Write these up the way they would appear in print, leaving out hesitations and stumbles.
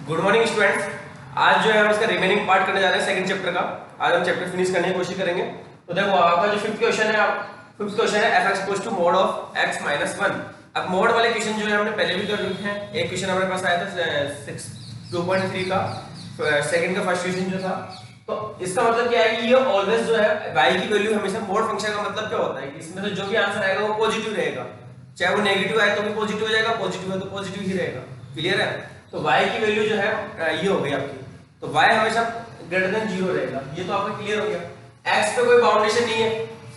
Good morning students. आज जो है हम इसका रिमेनिंग पार्ट करने जा रहे हैं सेकंड चैप्टर का। आज हम चैप्टर फिनिश करने की कोशिश करेंगे। तो देखो आपका जो फिफ्थ क्वेश्चन है f(x = mod of x - 1)। अब मोड वाले क्वेश्चन जो है हमने पहले भी कर रखे हैं। एक क्वेश्चन हमारे पास आया था 2.3 का सेकंड का फर्स्ट क्वेश्चन जो था। तो इसका मतलब क्या है कि ये ऑलवेज जो है y की वैल्यू हमेशा मोड फंक्शन का मतलब क्या होता है कि इसमें से जो भी आंसर आएगा वो पॉजिटिव रहेगा, चाहे वो नेगेटिव आए तो भी पॉजिटिव हो जाएगा, पॉजिटिव है तो पॉजिटिव ही रहेगा। क्लियर है? तो y की वैल्यू जो है ये हो गई आपकी, तो y हमेशा ग्रेटर देन 0 रहेगा। ये तो आपका क्लियर हो गया। x पे कोई बाउंडेशन नहीं है,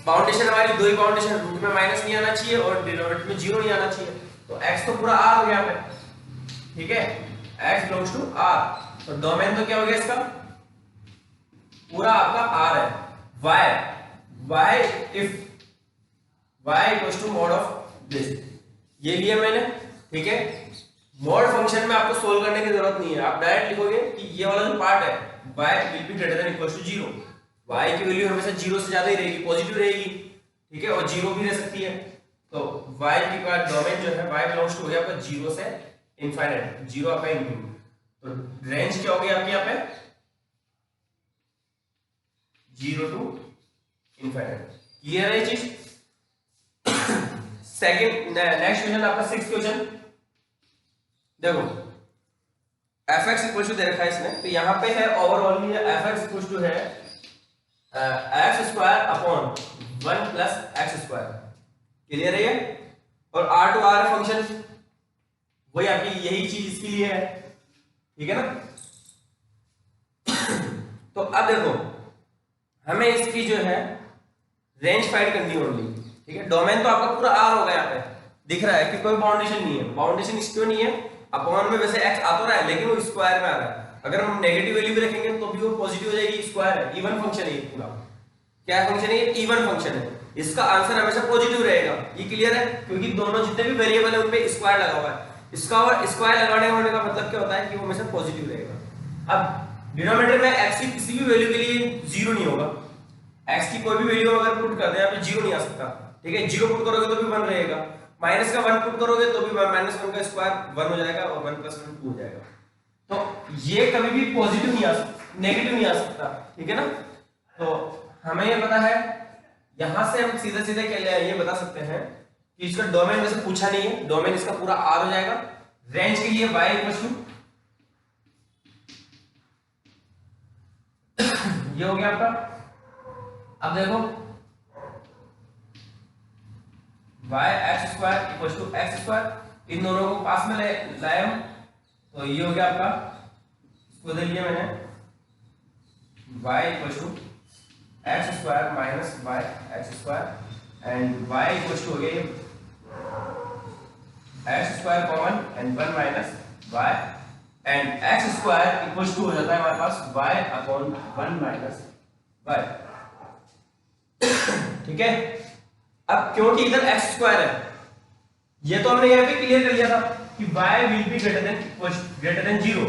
बाउंडेशन हमारी दो ही बाउंडेशन, रूट में माइनस नहीं आना चाहिए और डिनोमिनेटर में 0 नहीं आना चाहिए। तो x तो पूरा r हो गया पे, ठीक है, x बिलोंग्स टू r। तो डोमेन तो क्या हो गया इसका, पूरा आपका r है। y if y equals to mod of this, ये लिया मैंने, ठीक है। मॉड फंक्शन में आपको सोल्व करने की जरूरत नहीं है, आप डायरेक्ट लिखोगे कि ये वाला जो पार्ट है y will be greater than equals to 0। y की वैल्यू हमेशा 0 से ज्यादा ही रहेगी, पॉजिटिव रहेगी, ठीक है, और 0 भी रह सकती है। तो y की का डोमेन जो है y बिलोंग्स टू हो गया आपका 0 से इनफाइनाइट, 0 आपका इंक्लूड। तो रेंज क्या होगी आपकी यहाँ पे 0 टू इनफाइनाइट। क्लियर है ये चीज? सेकंड नेक्स्ट क्वेश्चन आपका सिक्स्थ क्वेश्चन देखो, f(x) इक्वल टू दे रखा है इसमें। तो यहाँ पे है ओवरऑल ये f(x) इक्वल टू है x² upon 1 plus x²। Clear है ये? और r टू r फंक्शन वही आपकी यही चीज इसके लिए है, ठीक है ना। तो अब देखो हमें इसकी जो है रेंज फाइंड करनी होगी, ठीक है। डोमेन तो आपका पूरा r होगा, यहाँ पे दिख रहा है कि कोई बाउंडेशन नहीं है। बाउंडेशन इस क्यों नहीं है, अपॉन में वैसे x आ तो रहा है लेकिन वो स्क्वायर में आ रहा है। अगर हम नेगेटिव वैल्यू भी रखेंगे तो भी वो पॉजिटिव हो जाएगी, स्क्वायर है, इवन फंक्शन है ये पूरा। क्या फंक्शन है ये? इवन फंक्शन है। इसका आंसर हमेशा पॉजिटिव रहेगा, ये क्लियर है, क्योंकि दोनों जितने भी वेरिएबल है उन पे स्क्वायर लगा हुआ है। इसका और स्क्वायर लगाने होने का मतलब क्या होता है कि वो हमेशा पॉजिटिव रहेगा। अब डिनोमिनेटर में x की किसी भी वैल्यू के लिए 0 नहीं होगा। x की कोई भी वैल्यू अगर पुट कर दे यहाँ पे 0 नहीं आ सकता, ठीक है। 0 पुट करोगे तो भी 1 रहेगा, माइनस का 1 पुट करोगे तो भी -1 का स्क्वायर 1 हो जाएगा और 1 + 1 2 हो जाएगा। तो ये कभी भी पॉजिटिव नहीं आ सकता, नेगेटिव नहीं आ सकता, ठीक है ना। तो हमें ये पता है, यहां से हम सीधे सीधे ये बता सकते हैं कि इसका डोमेन वैसे पूछा नहीं है, डोमेन इसका पूरा r हो जाएगा। रेंज के लिए y इक्वल टू ये हो गया आपका। अब देखो y(x² = x²), इन दोनों को पास में लाए हम, तो ये हो गया आपका, इसको दे लिया मैंने y = x² - yx² and y = हो गया ये x² common and 1 - y and x² हो जाता है हमारे पास y/1 - y, ठीक है। अब क्योंकि इधर x² है, ये तो हमने यहाँ पे क्लियर कर लिया था कि y will be greater than 0,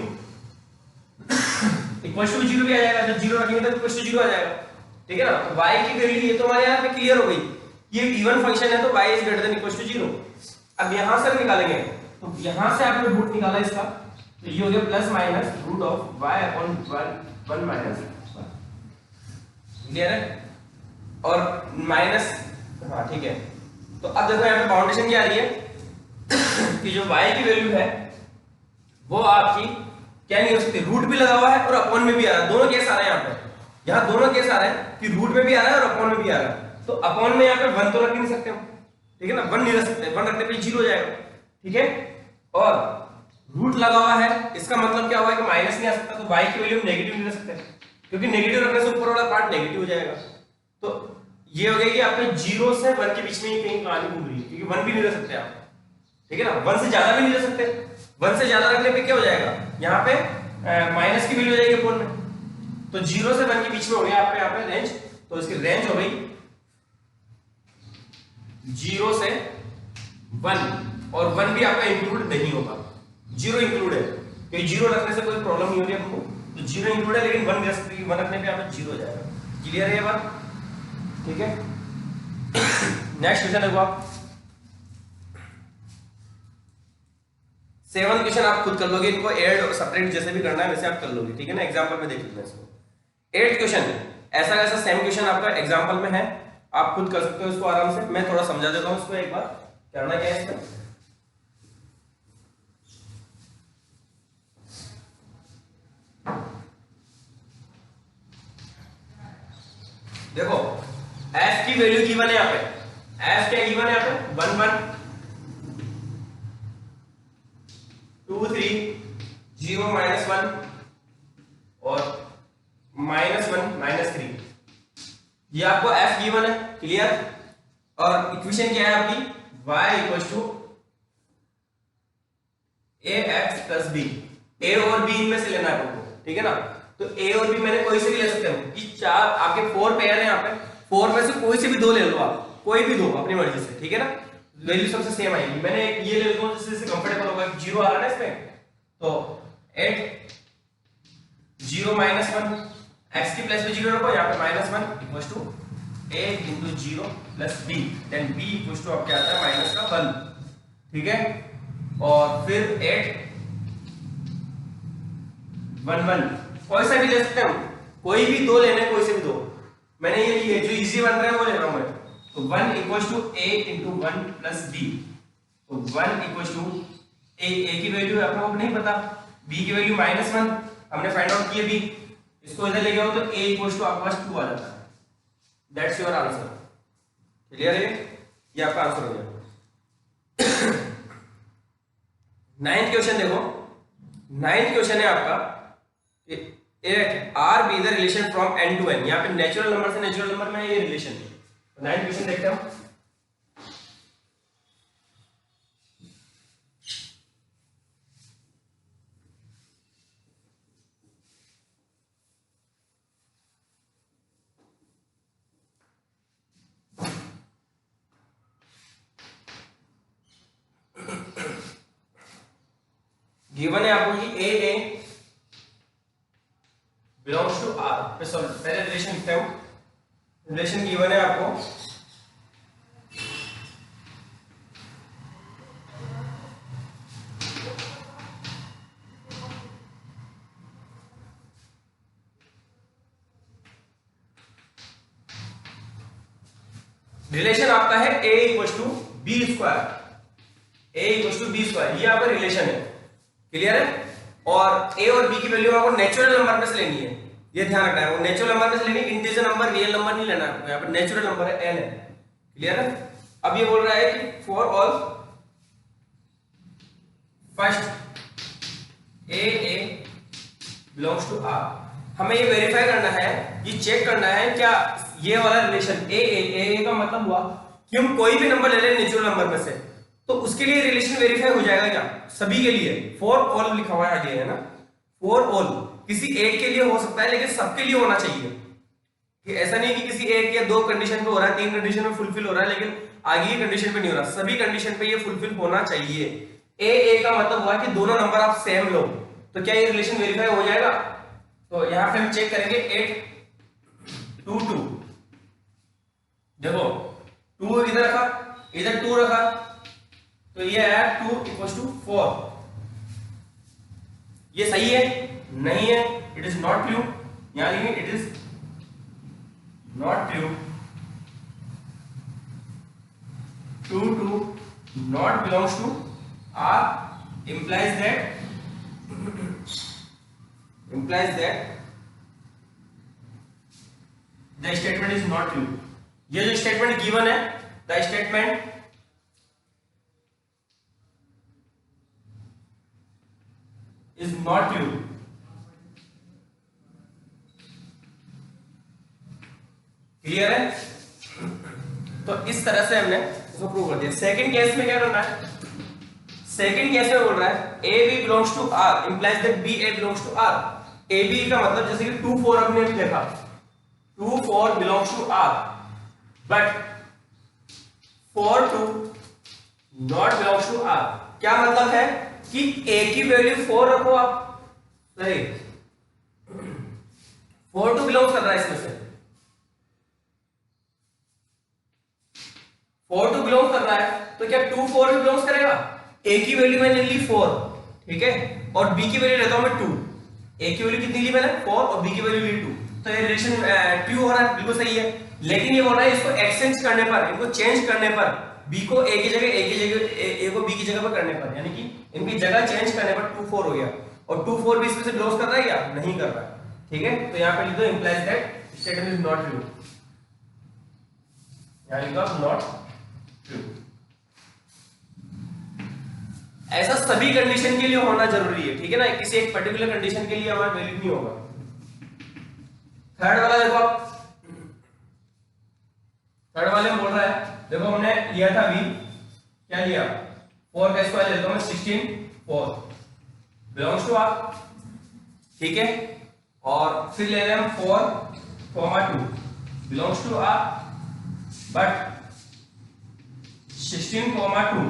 equal to 0 भी आ जाएगा, जब 0 रखेंगे तो इक्वल टू 0 आ जाएगा, ठीक है ना। तो y की वैल्यू ये तो हमारे यहाँ पे क्लियर हो गई, ये इवन फंक्शन है तो y is greater than equal to 0। अब यहां से हम निकालेंगे, तो यहां से आपने रूट निकाला इसका, तो ये हो गया plus minus root of y/1 - 1। Clear है? और माइनस, हाँ ठीक है। तो अब देखो यहाँ पे बाउंडेशन क्या आ रही है कि जो y की वैल्यू है वो आपकी क्या नहीं हो सकती, रूट भी लगा हुआ है और अपॉन में भी आ रहा है, दोनों केस आ रहे हैं यहाँ पे। यहाँ दोनों केस आ रहे हैं कि रूट में भी आ रहा है और अपॉन में भी आ रहा है। तो अपॉन में यहाँ पे 1 तो रख नहीं सकते हम, ठीक है ना, 1 नहीं रख सकते, 1 रखने पे 0 हो जाएगा, ठीक है। और रूट लगा हुआ है, इसका मतलब क्या हुआ कि माइनस नहीं आ सकता, तो y की वैल्यू नेगेटिव नहीं रख सकते, क्योंकि नेगेटिव रखने से ऊपर वाला पार्ट नेगेटिव हो जाएगा। तो ये हो गया कि आपके 0 से 1 के बीच में ही कहीं कहानी घूम रही है, क्योंकि 1 भी नहीं रख सकते आप, ठीक है ना, 1 से ज्यादा भी नहीं रख सकते। 1 से ज्यादा रखने पे क्या हो जाएगा, यहाँ पे माइनस की वैल्यू हो जाएगी अपॉन में। तो 0 से 1 के बीच में हो गया आपके यहाँ पे रेंज, तो इसकी रेंज हो गई 0 से 1, और 1 भी आपका इंक्लूड नहीं होगा, 0 इंक्लूड है, क्योंकि 0 रखने से कोई प्रॉब्लम नहीं हो रही है हमको, तो 0 इंक्लूड है लेकिन 1 नहीं रख सकते, 1 रखने पे यहाँ पे 0 हो जाएगा। क्लियर है ये बात? ठीक है। नेक्स्ट क्वेश्चन देखो आप, 7 क्वेश्चन आप खुद कर लोगे, इनको ऐड और सब्ट्रैक्ट जैसे भी करना है वैसे आप कर लोगे, ठीक है ना। एग्जांपल में देख लेते हैं इसको। 8th क्वेश्चन ऐसा कैसा सेम क्वेश्चन आपका एग्जांपल में है, आप खुद कर सकते हो इसको आराम से। मैं थोड़ा समझा देता हूं इसको एक बार, करना क्या है इसमें। देखो f की वैल्यू गिवन है यहाँ पे, f क्या गिवन है यहाँ पे 1 1 2 3 0 -1 और -1 -3, ये आपको f गिवन है, क्लियर। और इक्वेशन क्या है आपकी y ax + b, a और b इनमें से लेना है आपको, ठीक है ना। तो a और b मैंने कोई से भी ले सकते हो, कि चार आपके 4 पेयर है यहाँ पे, 4 में से कोई से भी 2 ले लो आप, कोई भी 2 अपनी मर्जी से, ठीक है ना। वैल्यू सबसे सेम आएगी। मैंने ये ले लेता हूं जिससे कंफर्टेबल होगा, 0 आ रहा है ना इसमें, तो 8 0 -1 x की प्लेस पे 0 रखो, यहाँ पे -1 equals to a × 0 + b, then b equals to अब क्या आता है माइनस का 1, ठीक है। और फिर 8 1 1 कोई सा भी ले सकते हैं, कोई भी 2 लेने, कोई से भी 2। मैंने ये लिए जो इजी बन रहा है वो ले रहा हूं मैं। तो 1 इक्वल्स टू a × 1 + b, तो 1 इक्वल्स टू a की वैल्यू आपको नहीं पता, b की वैल्यू -1 हमने फाइंड आउट किए, b इसको इधर ले गए तो a इक्वल्स टू आपके पास 2 आ जाता है। दैट्स योर आंसर, क्लियर है, ये आपका आंसर हो गया। 9th क्वेश्चन देखो, 9th क्वेश्चन है आपका R be the relation from n to n, यहाँ पे नेचुरल नंबर से नेचुरल नंबर में ये रिलेशन है। 9th क्वेश्चन देखते हैं हम। गिवन है आपको कि ए बिलोंग्स टू आर, सॉरी पहले रिलेशन लिखते हैं। रिलेशन गिवन है आपको रिलेशन आपका है a equals to b square, a equals to b square, ये आपका रिलेशन है, क्लियर है। और a और b की वैल्यू आपको नेचुरल नंबर में से लेनी है, ये ध्यान रखना है, वो नेचुरल नंबर में से लेनी है, इंटीजर नंबर रियल नंबर नहीं लेना है, यहाँ पर नेचुरल नंबर है n है, क्लियर है। अब ये बोल रहा है कि for all first a belongs to r, हमें ये वेरीफाई करना है, ये चेक करना है क्या ये वाला रिलेशन a का मतलब हुआ कि हम कोई भी नंबर ले लें नेचुरल नंबर में से, तो उसके लिए रिलेशन वेरीफाई हो जाएगा क्या, सभी के लिए। फॉर ऑल लिखा हुआ है आगे, है ना, फॉर ऑल, किसी एक के लिए हो सकता है लेकिन सबके लिए होना चाहिए, कि ऐसा नहीं कि किसी एक या 2 कंडीशन पे हो रहा है, 3 कंडीशन में फुलफिल हो रहा है लेकिन आगे की कंडीशन पे नहीं हो रहा, सभी कंडीशन पे ये फुलफिल होना चाहिए। ए का मतलब हुआ कि दोनों नंबर आप सेम लो, तो क्या ये रिलेशन वेरीफाई हो जाएगा। तो यहां पे हम चेक करेंगे 8 2 2, देखो 2 इधर रखा, इधर 2 रखा, तो ये है 2 इक्वल्स टू 4, ये सही है नहीं है, इट इज नॉट ट्रू, यहां लिखेंगे it is not true, 2 2 not belongs to R, implies that the statement is not true। ये जो स्टेटमेंट गिवन है, the statement is not true, clear है। तो इस तरह से हमने इसको प्रूव कर दिया। सेकंड केस में क्या करना है, सेकंड केस में बोल रहा है a b belongs to R, implies that b a belongs to R. A b का मतलब जैसे कि 2 4 हमने अभी देखा, 2 4 belongs to R, but 4 2 not belongs to R. क्या मतलब है कि ए की वैल्यू 4 रखो आप, सही 4 2 बिलोंग्स कर रहा है इसमें से, 4 2 बिलोंग कर रहा है, तो क्या 2 4 भी बिलोंग्स करेगा। ए की वैल्यू मैंने ली 4, ठीक है, और b की वैल्यू लेता हूं मैं 2, a की वैल्यू कितनी ली मैंने 4 और b की वैल्यू ली 2, तो ये रिलेशन ट्रू हो रहा है, बिल्कुल सही है। लेकिन ये बोल रहा है इसको एक्सचेंज करने पर, इनको चेंज करने पर, b को a की जगह a को b की जगह पर करने पर, यानी कि इनकी जगह चेंज करने पर 2 4 हो गया, और 2 4 भी इसमें से बिलोंग कर रहा है या नहीं कर रहा है, ठीक है। तो यहां पे लिख दो implies that statement is not true, यहां लिखा नॉट ट्रू। ऐसा सभी कंडीशन के लिए होना जरूरी है, ठीक है ना, किसी एक पर्टिकुलर कंडीशन के लिए हमारा वैलिड नहीं होगा। थर्ड वाला देखो आप, थर्ड वाले में बोल रहा है, देखो हमने लिया था v, क्या लिया 4 का स्क्वायर लेता हूं मैं 16 4 बिलोंग्स टू r, ठीक है, और फिर ले रहे हैं हम 4, 2 बिलोंग्स टू r, बट 16, 2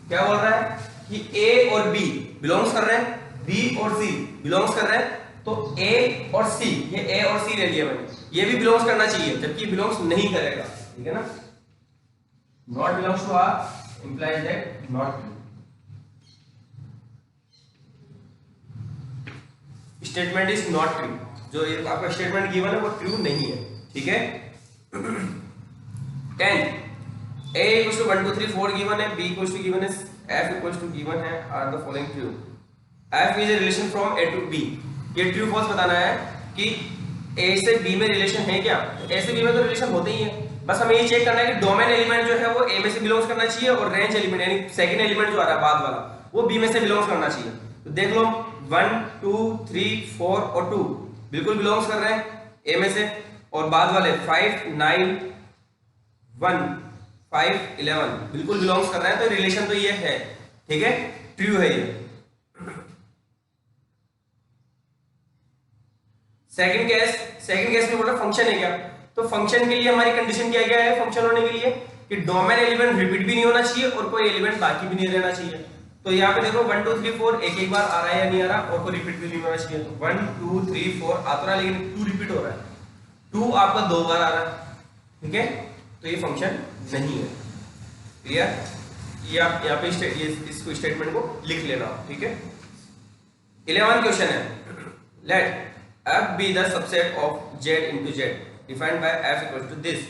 क्या बोल रहा है कि a और b बिलोंग्स कर रहे हैं, b और c बिलोंग्स कर रहे हैं, तो a और c, ये a और c ले लिया मैंने, ये भी बिलोंग्स करना चाहिए, जबकि ये बिलोंग्स नहीं करेगा, ठीक है ना। Not belongs to r implies that not true, statement is not true, जो आपका स्टेटमेंट गिवन है वो ट्रू नहीं है, ठीक है। 10 a equals to 1 2 3 4 given है, b equals to given है, f equals to given है, are the following true, f is a relation from a to b, ये ट्रू फॉल्स बताना है कि a से b में रिलेशन है क्या, a से b में तो रिलेशन होते ही है, बस हमें ये चेक करना है कि डोमेन एलिमेंट जो है वो a में से बिलोंग्स करना चाहिए, और रेंज एलिमेंट यानी सेकंड एलिमेंट जो आ रहा है बाद वाला वो b में से बिलोंग्स करना चाहिए। तो देख लो 1 2 3 4 और 2 बिल्कुल बिलोंग्स कर रहे हैं a में से, और बाद वाले 5 9 1 5 11 बिल्कुल बिलोंग्स कर रहे हैं, तो रिलेशन तो ये है, ठीक है, ट्रू है ये। सेकंड केस में बोला फंक्शन है क्या, तो फंक्शन के लिए हमारी कंडीशन क्या क्या है फंक्शन होने के लिए, कि डोमेन एलिमेंट रिपीट भी नहीं होना चाहिए और कोई एलिमेंट बाकी भी नहीं रहना चाहिए। तो यहाँ पे देखो 1 2 3 4 एक एक बार आ रहा है या नहीं आ रहा, और कोई रिपीट भी नहीं होना चाहिए, तो 1 2 3 4 आ तो रहा है, लेकिन 2 रिपीट हो रहा है, 2 आपका 2 बार आ रहा है, ठीक है, तो ये फंक्शन नहीं है, क्लियर। ये आप यहाँ पे इसको स्टेटमेंट को लिख लेना, ठीक है। 11 क्वेश्चन है, late f be the subset of z into z defined by f equals to this,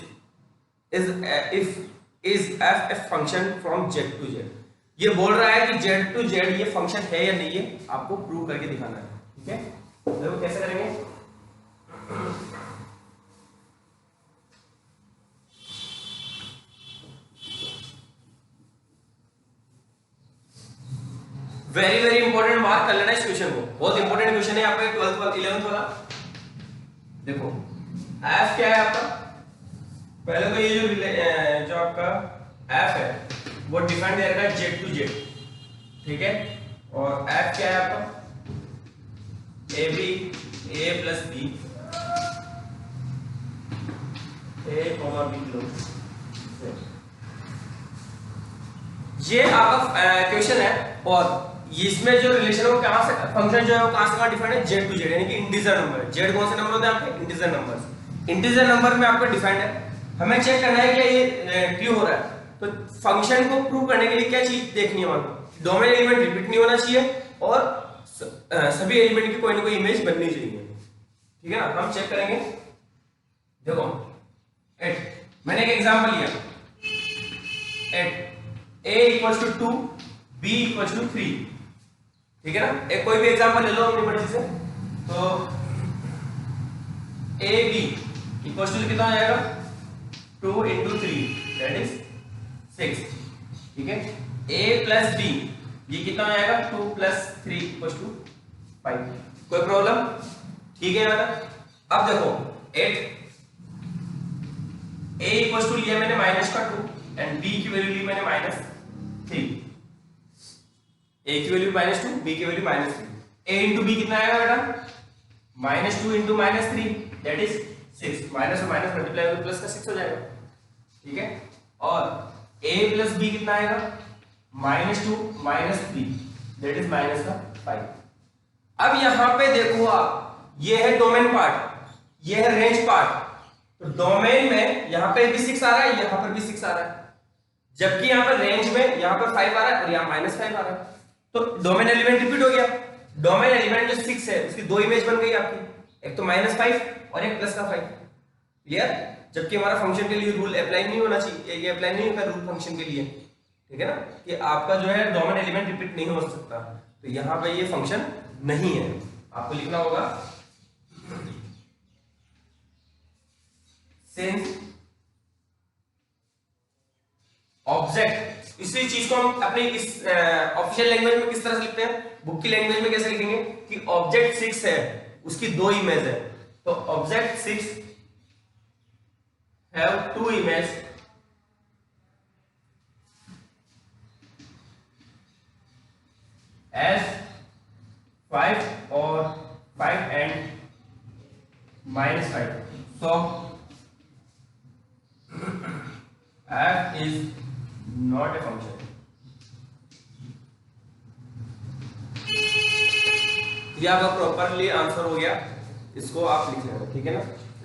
is f a function from z to z, ये बोल रहा है कि z to z ये फंक्शन है या नहीं है, आपको प्रूव करके दिखाना है, ठीक है। देखो कैसे करेंगे, वेरी वेरी इंपॉर्टेंट, मार्क कर लेना इस क्वेश्चन को, बहुत इंपॉर्टेंट क्वेश्चन है आपका 12th वाला 11th वाला। देखो f क्या है आपका, पहले तो ये जो आपका f है वो डिफाइन दे रखा है z टू z, ठीक है, और f क्या है आपका ab a plus b a b belongs, ये आपका क्वेश्चन है, और इसमें जो रिलेशन है वो कहां से, फंक्शन जो है वो कहां से कहां डिफाइंड है, z टू z, यानी कि इंटीजर नंबर, z कौन से नंबर होते हैं आपके, इंटीजर नंबर्स, इंटीजर नंबर में आपका डिफाइंड है, हमें चेक करना है कि ये ट्रू हो रहा है। तो फंक्शन को प्रूव करने के लिए क्या चीज देखनी है हमारे, डोमेन एलिमेंट रिपीट नहीं होना चाहिए, और सभी एलिमेंट की कोई ना कोई इमेज बननी चाहिए, ठीक है ना। हम चेक करेंगे, देखो 8 मैंने एक एग्जांपल लिया, 8 a equals to 2 b equals to 3, ठीक है ना, एक कोई भी एग्जांपल ले लो अपनी मर्जी से, तो a b equals to कितना आ जाएगा 2 into 3 that is 6, ठीक है, a plus b ये कितना आ जाएगा 2 plus 3 equals to 5, कोई प्रॉब्लम, ठीक है बेटा। अब देखो 8 a equals to लिया मैंने -2 एंड b की वैल्यू ली मैंने -3, a की वैल्यू -2 b की वैल्यू -3, a into b कितना आएगा बेटा -2 into -3 that is 6, माइनस और माइनस मल्टीप्लाई होकर प्लस का 6 हो जाएगा, ठीक है, और a प्लस b कितना आएगा -2 -3 that is -5। अब यहां पे देखो आप, ये है डोमेन पार्ट, ये है रेंज पार्ट, तो डोमेन में यहां पे भी 6 आ रहा है, यहां पर भी 6 आ रहा है, जबकि यहां पर रेंज में यहां पर 5 आ रहा है और यहां -5 आ रहा है, तो डोमेन एलिमेंट रिपीट हो गया। डोमेन एलिमेंट जो 6 है उसकी दो इमेज बन गई आपकी, एक तो -5 और एक +5। क्लियर? जबकि हमारा फंक्शन के लिए रूल अप्लाई नहीं होना चाहिए, ये अप्लाई नहीं होता रूल फंक्शन के लिए, ठीक है ना, कि आपका जो है डोमेन एलिमेंट रिपीट नहीं हो सकता। तो यहां पे ये फंक्शन नहीं है, आपको लिखना होगा सिंस ऑब्जेक्ट। इसी चीज को हम अपनी इस ऑफिशियल लैंग्वेज में किस तरह से लिखते हैं, बुक की लैंग्वेज में कैसे लिखेंगे कि ऑब्जेक्ट 6 है उसकी दो इमेज है, तो object 6 have two image as 5 और 5 and -5, so f is not a function। ये आपका प्रॉपरली आंसर हो गया, इसको आप लिख लेना, ठीक है ना।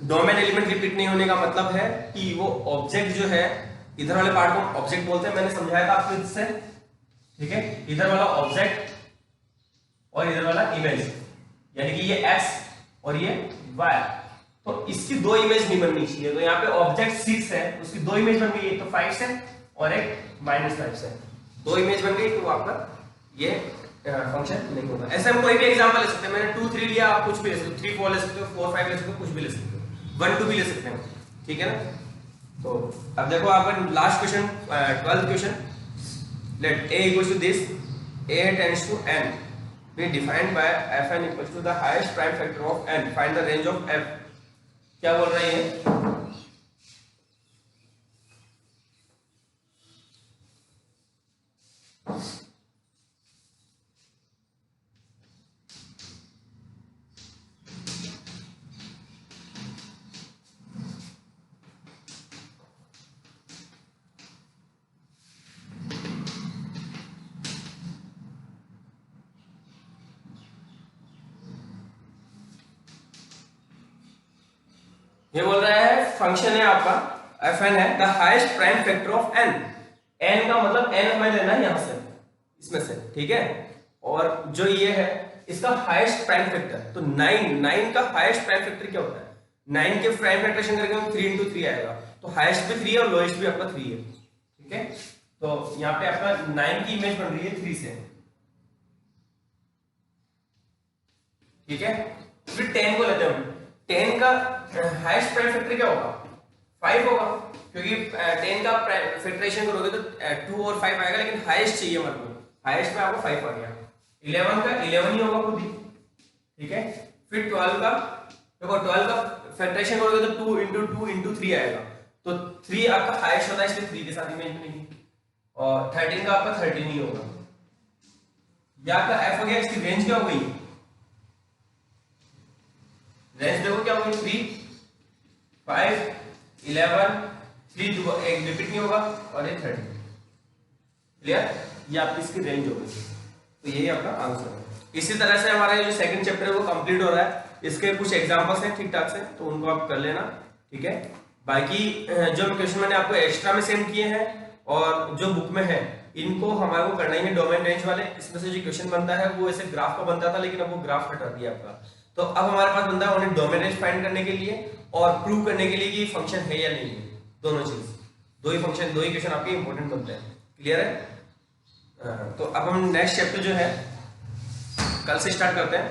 डोमेन एलिमेंट रिपीट नहीं होने का मतलब है कि वो ऑब्जेक्ट जो है, इधर वाले पार्ट को ऑब्जेक्ट बोलते हैं, मैंने समझाया था आपको इससे, ठीक है। इधर वाला ऑब्जेक्ट और इधर वाला इमेज, यानी कि ये x और ये y, तो इसकी दो इमेज नहीं बननी चाहिए। तो यहाँ पे ऑब्जेक्ट 6 है उसकी दो इमेज बन गई, एक तो 5 से और एक -5 से, दो इमेज बन गई, तो आपका ये फंक्शन नहीं होगा। ऐसे हम कोई भी एग्जांपल ले सकते हैं, मैंने 2 3 लिया, आप कुछ भी ले सकते हो, 3 4 ले सकते हो, 4 5 ले सकते हो, कुछ भी ले सकते हो, 1 2 भी ले सकते हैं, ठीक है ना। तो अब देखो आपका last question, 12th question, let a equals to this, a tends to n be defined by fn equals to the highest prime factor of n, find the range of f। क्या बोल रहे हैं, ये बोल रहा है फंक्शन है आपका fn है the highest prime factor of n, n का मतलब n हमें लेना है यहां से, इसमें से, ठीक है। और जो ये है इसका हाईएस्ट प्राइम फैक्टर, तो 9 का हाईएस्ट प्राइम फैक्टर क्या होता है, 9 के प्राइम फैक्टरेशन करके हम 3 into 3 आएगा, तो हाईएस्ट भी 3 है और लोएस्ट भी आपका 3 है, ठीक है। तो यहाँ पे आपका 9 की इमेज बन रही है 3 से, ठीक है। फिर 10 को लेते हैं हम, 10 का हाईएस्ट प्राइम फैक्टर क्या होगा, 5 होगा, क्योंकि 10 का फैक्टराइजेशन करोगे तो 2 और 5 आएगा, लेकिन हाईएस्ट चाहिए हमारे को, हाईएस्ट में आपको 5 आ गया। 11 का 11 ही होगा खुद ही, ठीक है। फिर 12 का देखो, 12 का फैक्टराइजेशन करोगे तो 2 into 2 into 3 आएगा, तो 3 आपका हाईएस्ट होता है, इसलिए 3 के साथ इमेज बनेगी। और 13 का आपका 13 ही होगा। ये आपका f हो गया, इसकी रेंज क्या हो गई, रेंज देखो क्या होगी, 3 5 11 3 एक रिपीट नहीं होगा और ये 30, क्लियर। ये आपकी इसकी रेंज होगी, तो यही आपका आंसर है। इसी तरह से हमारा ये जो सेकंड चैप्टर है वो कंप्लीट हो रहा है, इसके कुछ एग्जांपल्स हैं ठीक ठाक से, तो उनको आप कर लेना, ठीक है। बाकी जो क्वेश्चन मैंने आपको एक्स्ट्रा में सेंड किए हैं और जो बुक में है, इनको हमारे को करना ही है डोमेन रेंज वाले। इसमें से जो क्वेश्चन बनता है वो ऐसे ग्राफ का बनता था, लेकिन अब वो ग्राफ हटा दिया आपका, तो अब हमारे पास बनता है ओनली डोमेन रेंज फाइंड करने के लिए और प्रूव करने के लिए कि फंक्शन है या नहीं है, दोनों चीज, दो ही फंक्शन, दो ही क्वेश्चन आपके इंपॉर्टेंट बनते हैं, क्लियर है। तो अब हम नेक्स्ट चैप्टर जो है कल से स्टार्ट करते हैं।